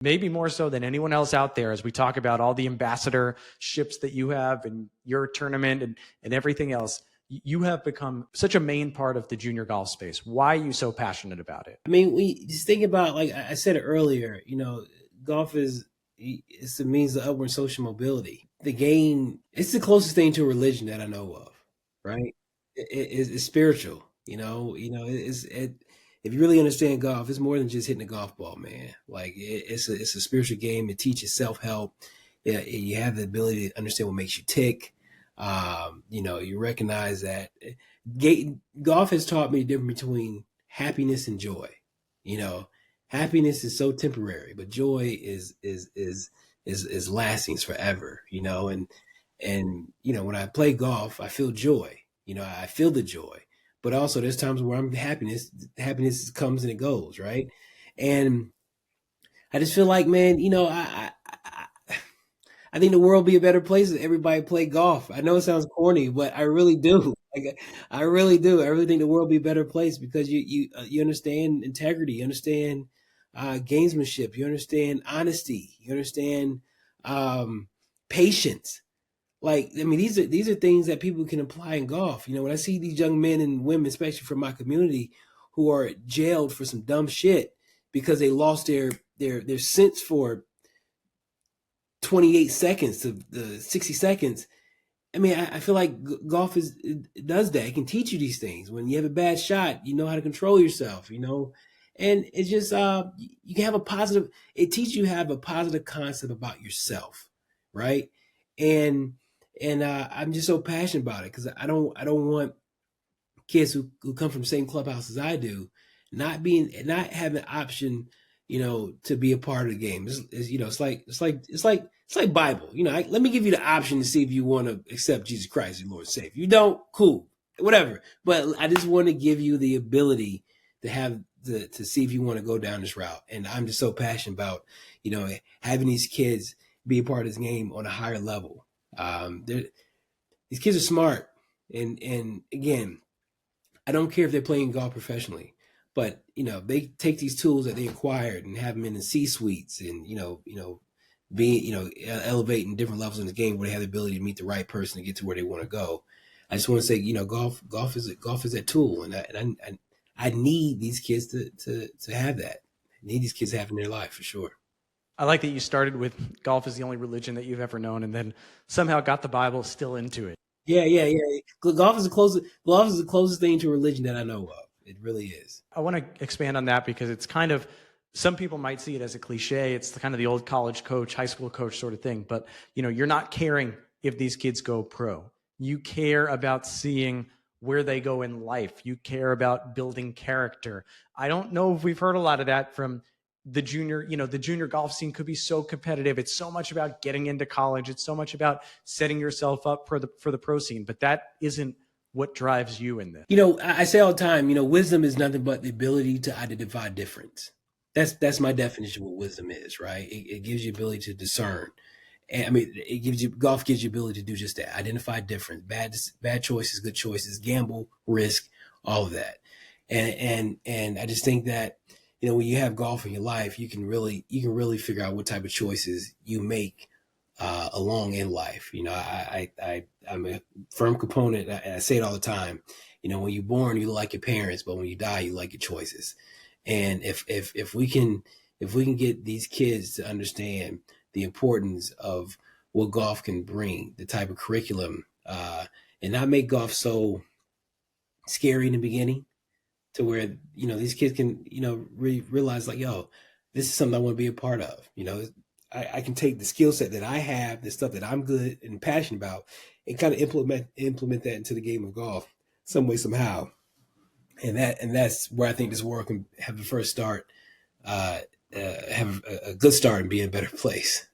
maybe more so than anyone else out there, as we talk about all the ambassadorships that you have and your tournament and everything else. You have become such a main part of the junior golf space. Why are you so passionate about it? I mean, we just think about, like I said it earlier, golf it's a means of upward social mobility. The game, it's the closest thing to a religion that I know of, right? It's spiritual, if you really understand golf, it's more than just hitting a golf ball, man. Like it's a spiritual game. It teaches self-help. Yeah, you have the ability to understand what makes you tick. You recognize that golf has taught me the difference between happiness and joy. Happiness is so temporary, but joy is lasting forever. And when I play golf, I feel joy. I feel the joy, but also there's times where happiness comes and it goes, right? And I just feel like, man, I think the world would be a better place if everybody played golf. I know it sounds corny, but I really do. Like, I really do. I really think the world would be a better place because you understand integrity, you understand gamesmanship, you understand honesty, you understand patience. Like, I mean, these are things that people can apply in golf. When I see these young men and women, especially from my community, who are jailed for some dumb shit because they lost their sense for 28 seconds to 60 seconds. I mean, I feel like golf it does that. It can teach you these things. When you have a bad shot, you know how to control yourself, and it's just, you can have it teaches you to have a positive concept about yourself. Right. And I'm just so passionate about it because I don't want kids who come from the same clubhouse as I do, not having the option, to be a part of the game. It's like Bible. Let me give you the option to see if you want to accept Jesus Christ as your Lord and Savior. If you don't, cool, whatever. But I just want to give you the ability to see if you want to go down this route. And I'm just so passionate about, having these kids be a part of this game on a higher level. These kids are smart, and again, I don't care if they're playing golf professionally, but they take these tools that they acquired and have them in the C-suites, and being elevating different levels in the game where they have the ability to meet the right person to get to where they want to go. I just want to say, golf is a tool, and I need these kids to have that. I need these kids to have it in their life for sure. I like that you started with golf is the only religion that you've ever known, and then somehow got the Bible still into it. Yeah. Golf is the closest thing to religion that I know of. It really is. I want to expand on that because it's kind of, some people might see it as a cliche. It's kind of the old college coach, high school coach sort of thing. But, you're not caring if these kids go pro. You care about seeing where they go in life. You care about building character. I don't know if we've heard a lot of that from the junior golf scene. Could be so competitive. It's so much about getting into college. It's so much about setting yourself up for the pro scene, but that isn't what drives you in this. I say all the time, wisdom is nothing but the ability to identify difference. That's my definition of what wisdom is, right? It gives you ability to discern. And I mean, golf gives you ability to do just that. Identify difference, bad choices, good choices, gamble, risk, all of that. And I just think that, when you have golf in your life, you can really figure out what type of choices you make along in life. I'm a firm component, and I say it all the time. When you're born, you look like your parents, but when you die, you like your choices. And if we can get these kids to understand the importance of what golf can bring, the type of curriculum, and not make golf so scary in the beginning, to where, these kids can, realize like, yo, this is something I want to be a part of. I can take the skill set that I have, the stuff that I'm good and passionate about, and kind of implement that into the game of golf some way, somehow. And that's where I think this world can have the first start, have a good start and be in a better place.